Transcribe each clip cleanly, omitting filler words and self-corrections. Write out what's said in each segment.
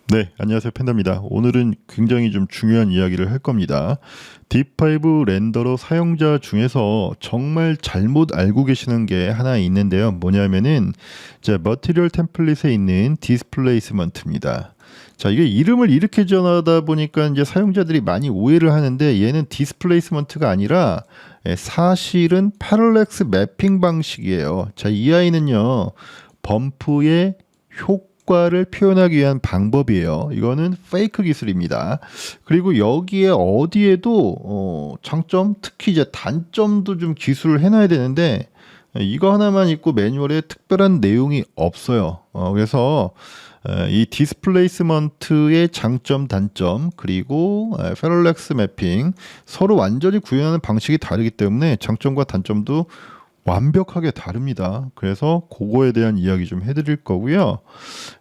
네, 안녕하세요. 팬더입니다. 오늘은 굉장히 좀 중요한 이야기를 할 겁니다. 딥5 렌더러 사용자 중에서 정말 잘못 알고 계시는 게 하나 있는데요. 뭐냐면은 자, 머티리얼 템플릿에 있는 디스플레이스먼트입니다. 자, 이게 이름을 이렇게 전하다 보니까 이제 사용자들이 많이 오해를 하는데 얘는 디스플레이스먼트가 아니라 사실은 패럴렉스 매핑 방식이에요. 자, 이 아이는요. 범프의 효과를 표현하기 위한 방법이에요. 이거는 페이크 기술입니다. 그리고 여기에 어디에도 장점, 특히 이제 단점도 좀 기술을 해놔야 되는데 이거 하나만 있고 매뉴얼에 특별한 내용이 없어요. 그래서 이 디스플레이스먼트의 장점, 단점, 그리고 패럴렉스 매핑 서로 완전히 구현하는 방식이 다르기 때문에 장점과 단점도 완벽하게 다릅니다. 그래서 그거에 대한 이야기 좀 해드릴 거고요.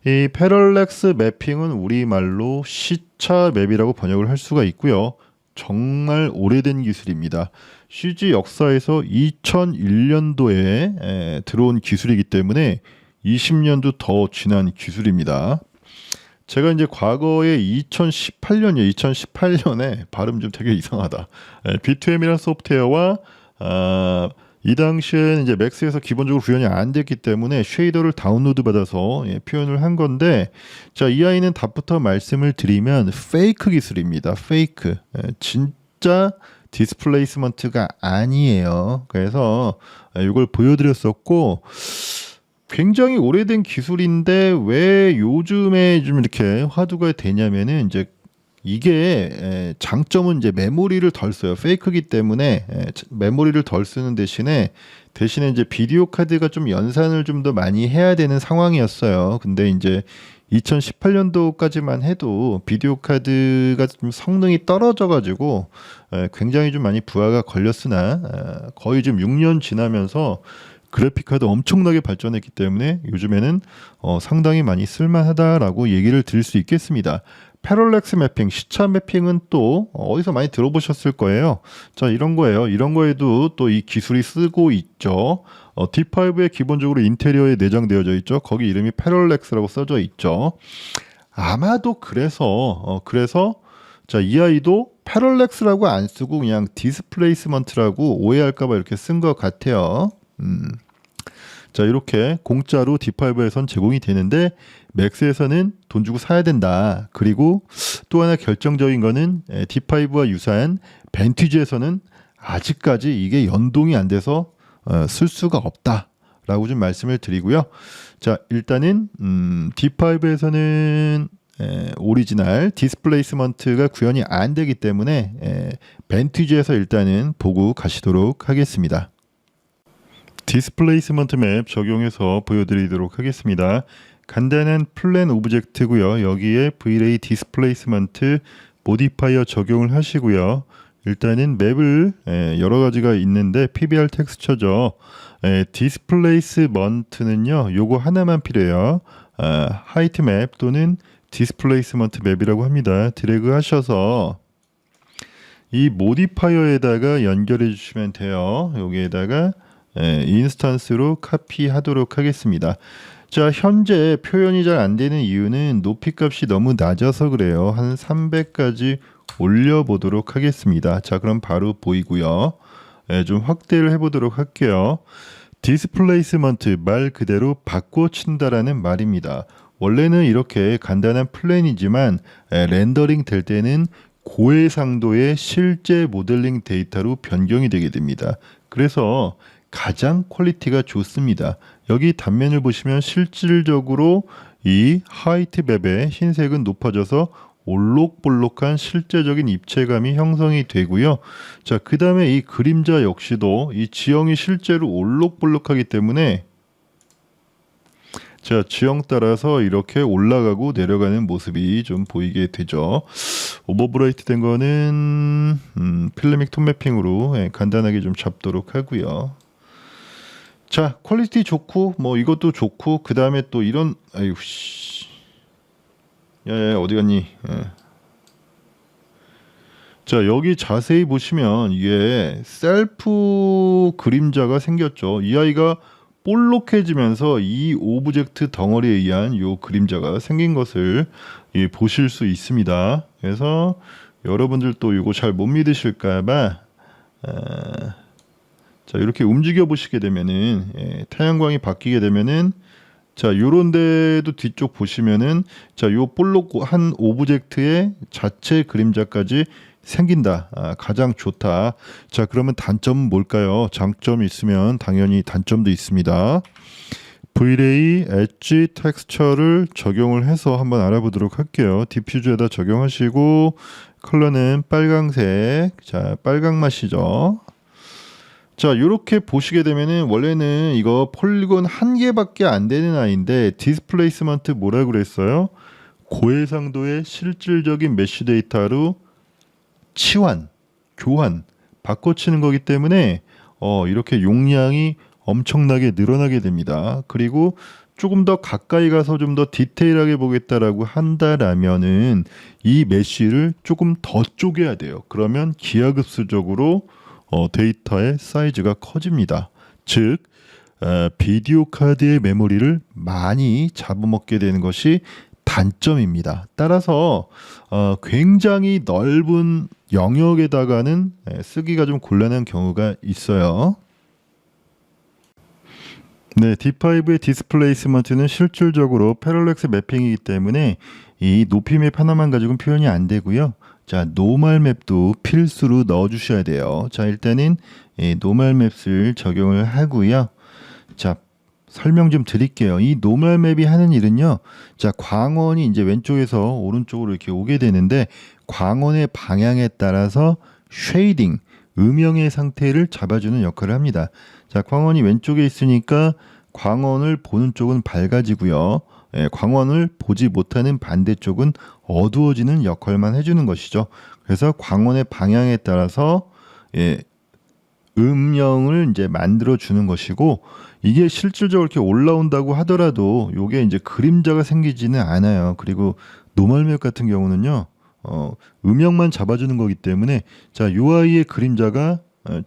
이 패럴렉스 매핑은 우리말로 시차 맵이라고 번역을 할 수가 있고요. 정말 오래된 기술입니다. CG 역사에서 2001년도에 들어온 기술이기 때문에 20년도 더 지난 기술입니다. 제가 이제 과거에 2018년에 발음 좀 되게 이상하다. B2M이라는 소프트웨어와 이 당시에는 이제 맥스에서 기본적으로 구현이 안 됐기 때문에 쉐이더를 다운로드 받아서 표현을 한 건데, 자, 이 아이는 답부터 말씀을 드리면 페이크 기술입니다. 페이크. 진짜 디스플레이스먼트가 아니에요. 그래서 이걸 보여드렸었고, 굉장히 오래된 기술인데 왜 요즘에 좀 이렇게 화두가 되냐면은 이제 이게 장점은 이제 메모리를 덜 써요. 페이크기 때문에 메모리를 덜 쓰는 대신에 이제 비디오 카드가 좀 연산을 좀 더 많이 해야 되는 상황이었어요. 근데 이제 2018년도까지만 해도 비디오 카드가 좀 성능이 떨어져 가지고 굉장히 좀 많이 부하가 걸렸으나 거의 좀 6년 지나면서 그래픽 카드 엄청나게 발전했기 때문에 요즘에는 상당히 많이 쓸만하다라고 얘기를 드릴 수 있겠습니다. 패럴렉스 매핑, 시차 매핑은 또 어디서 많이 들어보셨을 거예요. 자, 이런 거예요. 이런 거에도 또 이 기술이 쓰고 있죠. D5에 기본적으로 인테리어에 내장되어져 있죠. 거기 이름이 패럴렉스라고 써져 있죠. 아마도 그래서 자, 이 아이도 패럴렉스라고 안 쓰고 그냥 디스플레이스먼트라고 오해할까 봐 이렇게 쓴 것 같아요. 자, 이렇게 공짜로 D5에선 제공이 되는데 맥스에서는 돈 주고 사야 된다. 그리고 또 하나 결정적인 거는 D5와 유사한 벤티지에서는 아직까지 이게 연동이 안 돼서 쓸 수가 없다라고 좀 말씀을 드리고요. 자, 일단은 D5에서는 오리지널 디스플레이스먼트가 구현이 안 되기 때문에 벤티지에서 일단은 보고 가시도록 하겠습니다. 디스플레이스먼트 맵 적용해서 보여드리도록 하겠습니다. 간단한 플랜 오브젝트고요. 여기에 V-Ray 디스플레이스먼트 모디파이어 적용을 하시고요. 일단은 맵을 여러 가지가 있는데 PBR 텍스처죠. 디스플레이스먼트는요. 요거 하나만 필요해요. 하이트 맵 또는 디스플레이스먼트 맵이라고 합니다. 드래그 하셔서 이 모디파이어에다가 연결해 주시면 돼요. 여기에다가 인스턴스로 카피하도록 하겠습니다. 자, 현재 표현이 잘 안 되는 이유는 높이 값이 너무 낮아서 그래요. 한 300까지 올려보도록 하겠습니다. 자, 그럼 바로 보이고요. 좀 확대를 해보도록 할게요. 디스플레이스먼트 말 그대로 바꿔친다라는 말입니다. 원래는 이렇게 간단한 플랜이지만 렌더링 될 때는 고해상도의 실제 모델링 데이터로 변경이 되게 됩니다. 그래서 가장 퀄리티가 좋습니다. 여기 단면을 보시면 실질적으로 이 하이트 맵의 흰색은 높아져서 올록볼록한 실제적인 입체감이 형성이 되고요. 자, 그 다음에 이 그림자 역시도 이 지형이 실제로 올록볼록하기 때문에 자, 지형 따라서 이렇게 올라가고 내려가는 모습이 좀 보이게 되죠. 오버브라이트 된 거는 필름믹 톤 매핑으로 간단하게 좀 잡도록 하고요. 자, 퀄리티 좋고 뭐 이것도 좋고 그 다음에 또 이런 아유 씨, 야야 어디 갔니? 자, 여기 자세히 보시면 이게 셀프 그림자가 생겼죠. 이 아이가 볼록해지면서 이 오브젝트 덩어리에 의한 요 그림자가 생긴 것을 보실 수 있습니다. 그래서 여러분들 또 이거 잘 못 믿으실까봐 자 이렇게 움직여 보시게 되면은 태양광이 바뀌게 되면은 자 요런 데도 뒤쪽 보시면은 자 요 볼록한 오브젝트의 자체 그림자까지 생긴다. 가장 좋다. 자 그러면 단점은 뭘까요? 장점이 있으면 당연히 단점도 있습니다. V-Ray 엣지 텍스처를 적용을 해서 한번 알아보도록 할게요. 디퓨저에다 적용하시고 컬러는 빨강색. 자 빨강맛이죠. 자 이렇게 보시게 되면은 원래는 이거 폴리곤 한 개밖에 안 되는 아이인데 디스플레이스먼트 뭐라 그랬어요? 고해상도의 실질적인 메쉬 데이터로 치환, 교환, 바꿔치는 거기 때문에 이렇게 용량이 엄청나게 늘어나게 됩니다. 그리고 조금 더 가까이 가서 좀 더 디테일하게 보겠다라고 한다라면은 이 메쉬를 조금 더 쪼개야 돼요. 그러면 기하급수적으로 데이터의 사이즈가 커집니다. 즉 비디오 카드의 메모리를 많이 잡아먹게 되는 것이 단점입니다. 따라서 굉장히 넓은 영역에다가는 쓰기가 좀 곤란한 경우가 있어요. 네, D5의 디스플레이스먼트는 실질적으로 패럴렉스 매핑이기 때문에 이 높이 맵 하나만 가지고는 표현이 안 되고요. 자, 노멀 맵도 필수로 넣어 주셔야 돼요. 자, 일단은 노멀 맵을 적용을 하고요. 자, 설명 좀 드릴게요. 이 노멀 맵이 하는 일은요. 자, 광원이 이제 왼쪽에서 오른쪽으로 이렇게 오게 되는데 광원의 방향에 따라서 쉐이딩, 음영의 상태를 잡아주는 역할을 합니다. 자, 광원이 왼쪽에 있으니까 광원을 보는 쪽은 밝아지고요. 광원을 보지 못하는 반대쪽은 어두워지는 역할만 해주는 것이죠. 그래서 광원의 방향에 따라서 음영을 이제 만들어 주는 것이고 이게 실질적으로 이렇게 올라온다고 하더라도 이게 이제 그림자가 생기지는 않아요. 그리고 노멀맵 같은 경우는요, 음영만 잡아주는 거기 때문에 자, 요 아이의 그림자가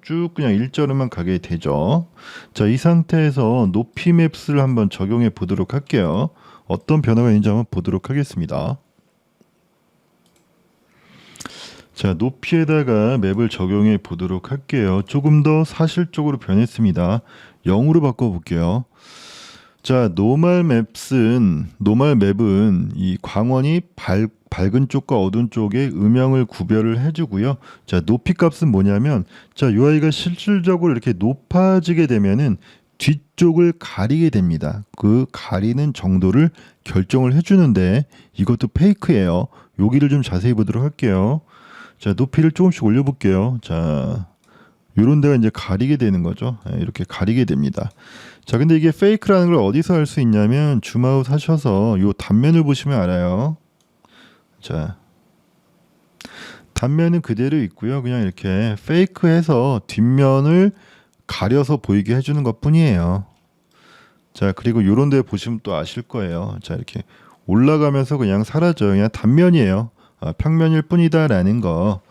쭉 그냥 일자로만 가게 되죠. 자, 이 상태에서 높이 맵스를 한번 적용해 보도록 할게요. 어떤 변화가 있는지 한번 보도록 하겠습니다. 자, 높이에다가 맵을 적용해 보도록 할게요. 조금 더 사실적으로 변했습니다. 0으로 바꿔 볼게요. 자, 노멀 맵은 이 광원이 밝은 쪽과 어두운 쪽의 음영을 구별을 해주고요. 자, 높이 값은 뭐냐면, 자, 이 아이가 실질적으로 이렇게 높아지게 되면은 뒤쪽을 가리게 됩니다. 그 가리는 정도를 결정을 해주는데 이것도 페이크예요. 여기를 좀 자세히 보도록 할게요. 자, 높이를 조금씩 올려볼게요. 자, 요런 데가 이제 가리게 되는 거죠. 이렇게 가리게 됩니다. 자, 근데 이게 페이크라는 걸 어디서 알 수 있냐면 줌아웃 하셔서 요 단면을 보시면 알아요. 자, 단면은 그대로 있고요. 그냥 이렇게 페이크해서 뒷면을 가려서 보이게 해주는 것 뿐이에요. 자, 그리고 요런 데 보시면 또 아실 거예요. 자, 이렇게 올라가면서 그냥 사라져요. 그냥 단면이에요. 평면일 뿐이다라는 거.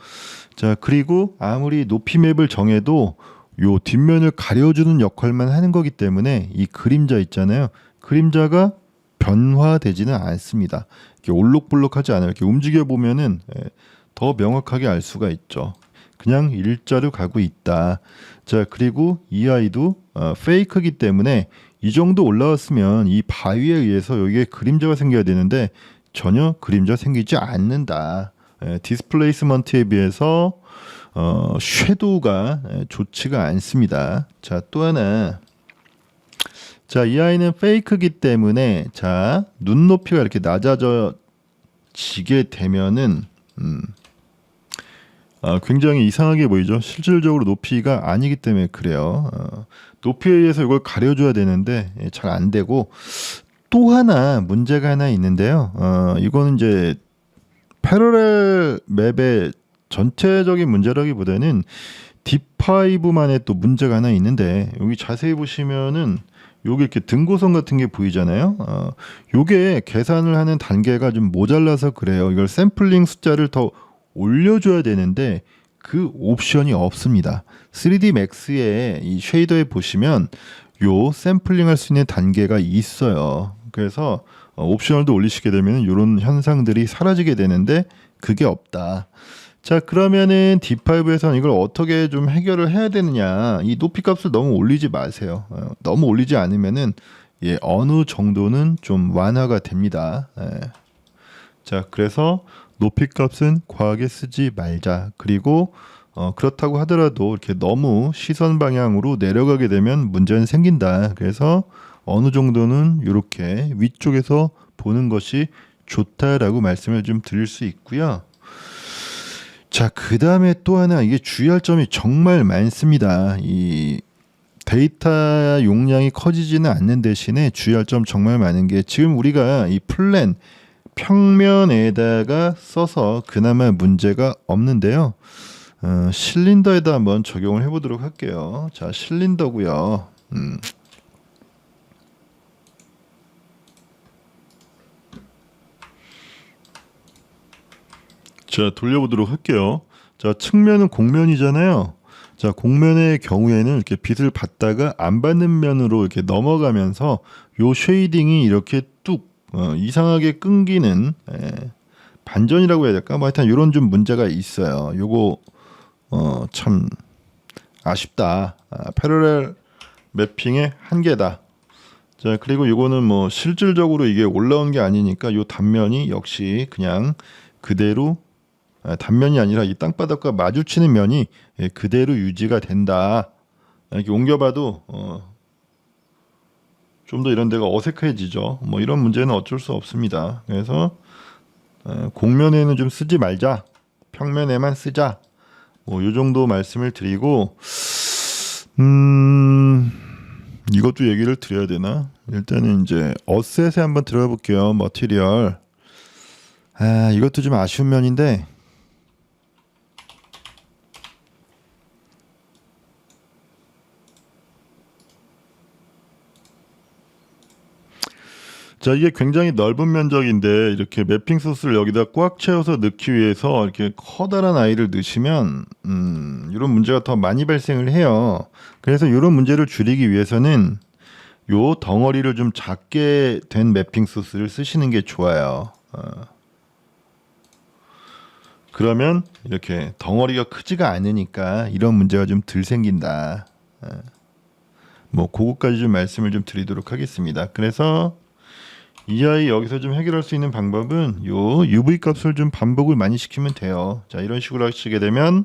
자, 그리고 아무리 높이 맵을 정해도 요 뒷면을 가려주는 역할만 하는 거기 때문에 이 그림자 있잖아요. 그림자가 변화되지는 않습니다. 이렇게 올록볼록하지 않아요. 이렇게 움직여 보면은 더 명확하게 알 수가 있죠. 그냥 일자로 가고 있다. 자, 그리고 이 아이도 페이크이기 때문에 이 정도 올라왔으면 이 바위에 의해서 여기에 그림자가 생겨야 되는데 전혀 그림자 생기지 않는다. 디스플레이스먼트에 비해서 섀도우가 좋지가 않습니다. 자, 또 하나. 자, 이 아이는 페이크이기 때문에 자, 눈높이가 이렇게 낮아지게 되면은 굉장히 이상하게 보이죠. 실질적으로 높이가 아니기 때문에 그래요. 높이에 의해서 이걸 가려줘야 되는데 잘 안 되고 또 하나 문제가 하나 있는데요. 이거는 이제 패러렐 맵의 전체적인 문제라기보다는 D5만의 또 문제가 하나 있는데 여기 자세히 보시면은 요게 이렇게 등고선 같은 게 보이잖아요. 요게 계산을 하는 단계가 좀 모자라서 그래요. 이걸 샘플링 숫자를 더 올려줘야 되는데 그 옵션이 없습니다. 3D Max의 이 쉐이더에 보시면 요 샘플링 할 수 있는 단계가 있어요. 그래서 옵셔널도 올리시게 되면 이런 현상들이 사라지게 되는데 그게 없다. 자, 그러면은 D5에서는 이걸 어떻게 좀 해결을 해야 되느냐. 이 높이 값을 너무 올리지 마세요. 너무 올리지 않으면은 예, 어느 정도는 좀 완화가 됩니다. 예. 자, 그래서 높이 값은 과하게 쓰지 말자. 그리고 그렇다고 하더라도 이렇게 너무 시선 방향으로 내려가게 되면 문제는 생긴다. 그래서 어느 정도는 이렇게 위쪽에서 보는 것이 좋다라고 말씀을 좀 드릴 수 있고요. 자, 그 다음에 또 하나 이게 주의할 점이 정말 많습니다. 이 데이터 용량이 커지지는 않는 대신에 주의할 점 정말 많은 게 지금 우리가 이 플랜 평면에다가 써서 그나마 문제가 없는데요. 실린더에다 한번 적용을 해보도록 할게요. 자, 실린더고요. 자, 돌려보도록 할게요. 자, 측면은 공면이잖아요. 자, 공면의 경우에는 이렇게 빛을 받다가 안 받는 면으로 이렇게 넘어가면서 요 쉐이딩이 이렇게 뚝 이상하게 끊기는 반전이라고 해야 될까? 뭐 하여튼 이런 좀 문제가 있어요. 요거 참 아쉽다. 패러렐 매핑의 한계다. 자, 그리고 이거는 뭐 실질적으로 이게 올라온 게 아니니까 요 단면이 역시 그냥 그대로 단면이 아니라 이 땅바닥과 마주치는 면이 그대로 유지가 된다. 이렇게 옮겨봐도 좀 더 이런 데가 어색해지죠. 뭐 이런 문제는 어쩔 수 없습니다. 그래서 공면에는 좀 쓰지 말자. 평면에만 쓰자. 뭐 이 정도 말씀을 드리고 이것도 얘기를 드려야 되나? 일단은 이제 어셋에 한번 들어가 볼게요. 머티리얼. 이것도 좀 아쉬운 면인데 자, 이게 굉장히 넓은 면적인데 이렇게 매핑 소스를 여기다 꽉 채워서 넣기 위해서 이렇게 커다란 아이를 넣으시면 이런 문제가 더 많이 발생을 해요. 그래서 이런 문제를 줄이기 위해서는 요 덩어리를 좀 작게 된 매핑 소스를 쓰시는 게 좋아요. 그러면 이렇게 덩어리가 크지가 않으니까 이런 문제가 좀 덜 생긴다. 뭐 그거까지 좀 말씀을 좀 드리도록 하겠습니다. 그래서 이 아이 여기서 좀 해결할 수 있는 방법은 요 UV 값을 좀 반복을 많이 시키면 돼요. 자, 이런 식으로 하시게 되면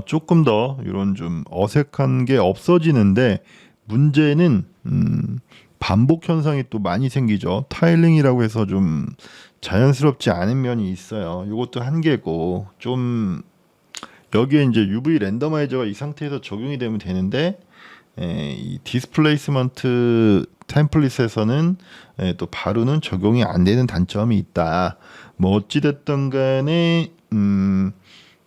조금 더 이런 좀 어색한 게 없어지는데 문제는 반복 현상이 또 많이 생기죠. 타일링이라고 해서 좀 자연스럽지 않은 면이 있어요. 이것도 한계고 좀 여기에 이제 UV 랜더마이저가 이 상태에서 적용이 되면 되는데 이 디스플레이스먼트 템플릿에서는 또 바로는 적용이 안 되는 단점이 있다. 뭐 어찌됐든 간에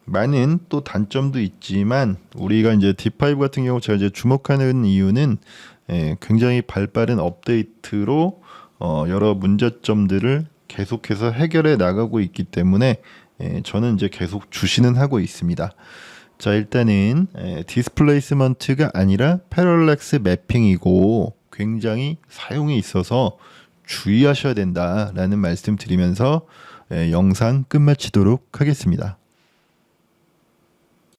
많은 또 단점도 있지만 우리가 이제 D5 같은 경우 제가 이제 주목하는 이유는 굉장히 발빠른 업데이트로 여러 문제점들을 계속해서 해결해 나가고 있기 때문에 저는 이제 계속 주시는 하고 있습니다. 자, 일단은 디스플레이스먼트가 아니라 패럴렉스 매핑이고 굉장히 사용이 있어서 주의하셔야 된다라는 말씀 드리면서 영상 끝마치도록 하겠습니다.